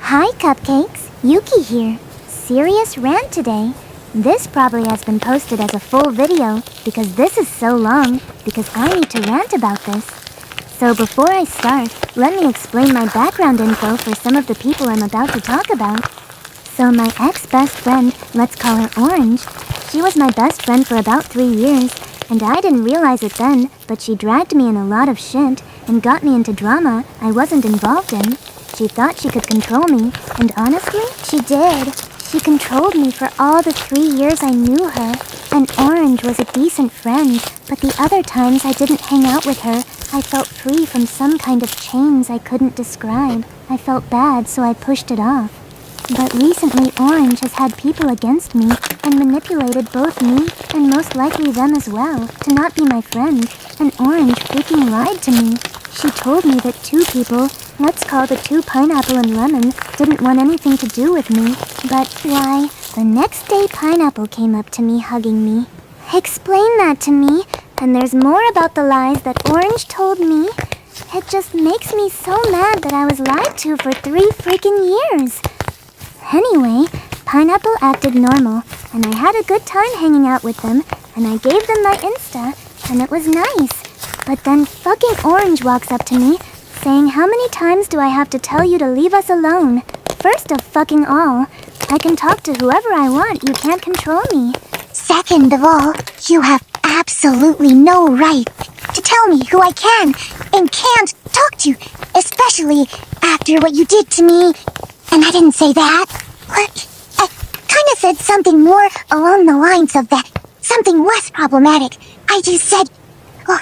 Hi, Cupcakes. Yuki here. Serious rant today. This probably has been posted as a full video because this is so long because I need to rant about this. So before I start, let me explain my background info for some of the people I'm about to talk about. So my ex-best friend, let's call her Orange, she was my best friend for about 3 years, and I didn't realize it then, but she dragged me in a lot of shit and got me into drama I wasn't involved in. She thought she could control me, and honestly, she did. She controlled me for all the 3 years I knew her, and Orange was a decent friend, but the other times I didn't hang out with her, I felt free from some kind of chains I couldn't describe. I felt bad, so I pushed it off. But recently, Orange has had people against me and manipulated both me and most likely them as well to not be my friend, and Orange freaking lied to me. She told me that 2 people, let's call the 2 Pineapple and Lemon, didn't want anything to do with me. But why? The next day, Pineapple came up to me hugging me. Explain that to me, and there's more about the lies that Orange told me. It just makes me so mad that I was lied to for 3 freaking years. Anyway, Pineapple acted normal, and I had a good time hanging out with them, and I gave them my Insta, and it was nice. But then fucking Orange walks up to me, saying, "How many times do I have to tell you to leave us alone? First of fucking all, I can talk to whoever I want, you can't control me. Second of all, you have absolutely no right to tell me who I can and can't talk to, especially after what you did to me. And I didn't say that. What? I kind of said something more along the lines of that. Something less problematic. I just said, oh,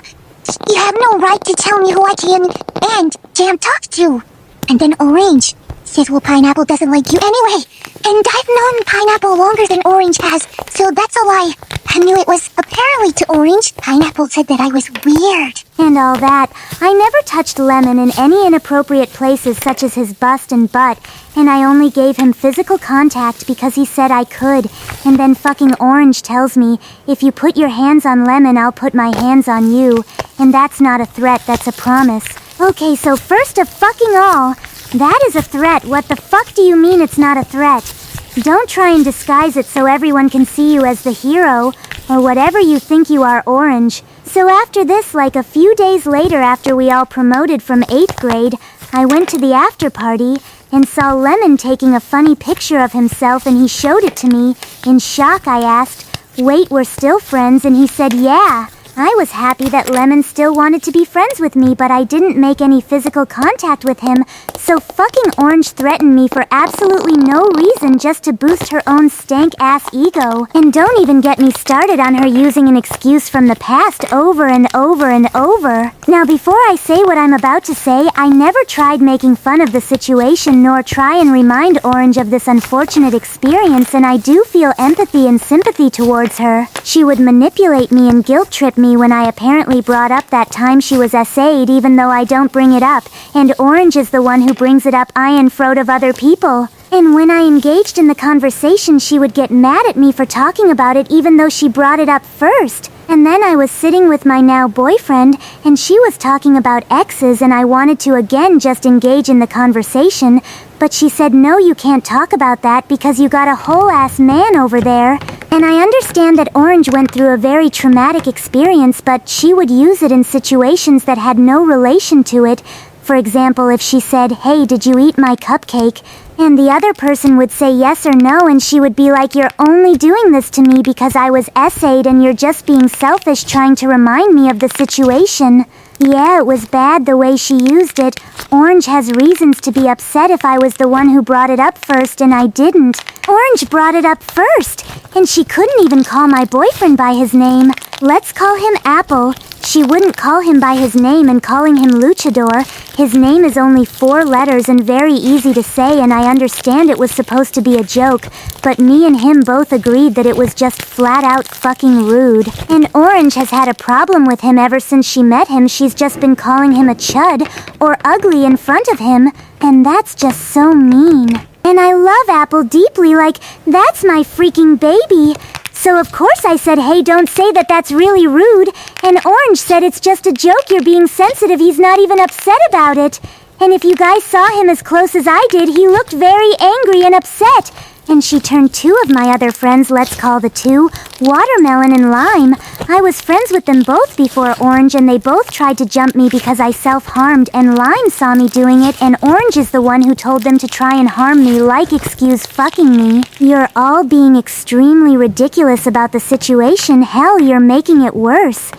you have no right to tell me who I can and can't talk to. And then Orange says, well, Pineapple doesn't like you anyway. And I've known Pineapple longer than Orange has, so that's a lie. I knew it was apparently to Orange. Pineapple said that I was weird. And all that. I never touched Lemon in any inappropriate places such as his bust and butt, and I only gave him physical contact because he said I could. And then fucking Orange tells me, if you put your hands on Lemon, I'll put my hands on you. And that's not a threat, that's a promise. Okay, so first of fucking all, that is a threat. What the fuck do you mean it's not a threat? Don't try and disguise it so everyone can see you as the hero, or whatever you think you are, Orange. So after this, like a few days later after we all promoted from 8th grade, I went to the after party and saw Lemon taking a funny picture of himself, and he showed it to me. In shock, I asked, "Wait, we're still friends?" And he said, "Yeah." I was happy that Lemon still wanted to be friends with me, but I didn't make any physical contact with him, so fucking Orange threatened me for absolutely no reason just to boost her own stank-ass ego. And don't even get me started on her using an excuse from the past over and over and over. Now, before I say what I'm about to say, I never tried making fun of the situation nor try and remind Orange of this unfortunate experience, and I do feel empathy and sympathy towards her. She would manipulate me and guilt-trip me when I apparently brought up that time she was essayed, even though I don't bring it up, and Orange is the one who brings it up in front of other people. And when I engaged in the conversation, she would get mad at me for talking about it even though she brought it up first. And then I was sitting with my now boyfriend, and she was talking about exes, and I wanted to again just engage in the conversation, but she said, "No, you can't talk about that because you got a whole-ass man over there." And I understand that Orange went through a very traumatic experience, but she would use it in situations that had no relation to it. For example, if she said, "Hey, did you eat my cupcake?" and the other person would say yes or no, and she would be like, "You're only doing this to me because I was essayed, and you're just being selfish trying to remind me of the situation." Yeah, it was bad the way she used it. Orange has reasons to be upset if I was the one who brought it up first and I didn't. Orange brought it up first, and she couldn't even call my boyfriend by his name. Let's call him Apple. She wouldn't call him by his name, and calling him Luchador. His name is only 4 letters and very easy to say, and I understand it was supposed to be a joke, but me and him both agreed that it was just flat out fucking rude. And Orange has had a problem with him ever since she met him. She's just been calling him a chud or ugly in front of him, and that's just so mean. And I love Apple deeply, like, that's my freaking baby. So of course I said, "Hey, don't say that, that's really rude." And Orange said, "It's just a joke, you're being sensitive, he's not even upset about it." And if you guys saw him as close as I did, he looked very angry and upset. And she turned two of my other friends, let's call the two, Watermelon and Lime. I was friends with them both before Orange, and they both tried to jump me because I self-harmed, and Lime saw me doing it, and Orange is the one who told them to try and harm me, like excuse fucking me. You're all being extremely ridiculous about the situation. Hell, you're making it worse.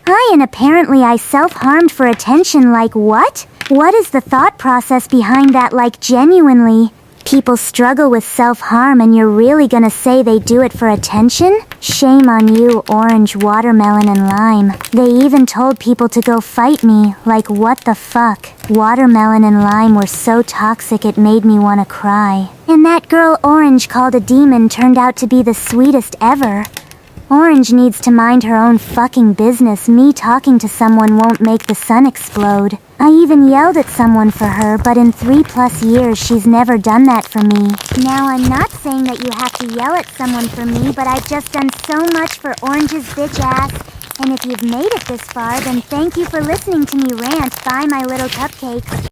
And apparently I self-harmed for attention, like what? What is the thought process behind that, like genuinely? People struggle with self-harm and you're really gonna say they do it for attention? Shame on you, Orange, Watermelon, and Lime. They even told people to go fight me, like what the fuck? Watermelon and Lime were so toxic it made me wanna cry. And that girl Orange called a demon turned out to be the sweetest ever. Orange needs to mind her own fucking business. Me talking to someone won't make the sun explode. I even yelled at someone for her, but in 3+ years she's never done that for me. Now I'm not saying that you have to yell at someone for me, but I've just done so much for Orange's bitch ass. And if you've made it this far, then thank you for listening to me rant. Bye, my little cupcakes.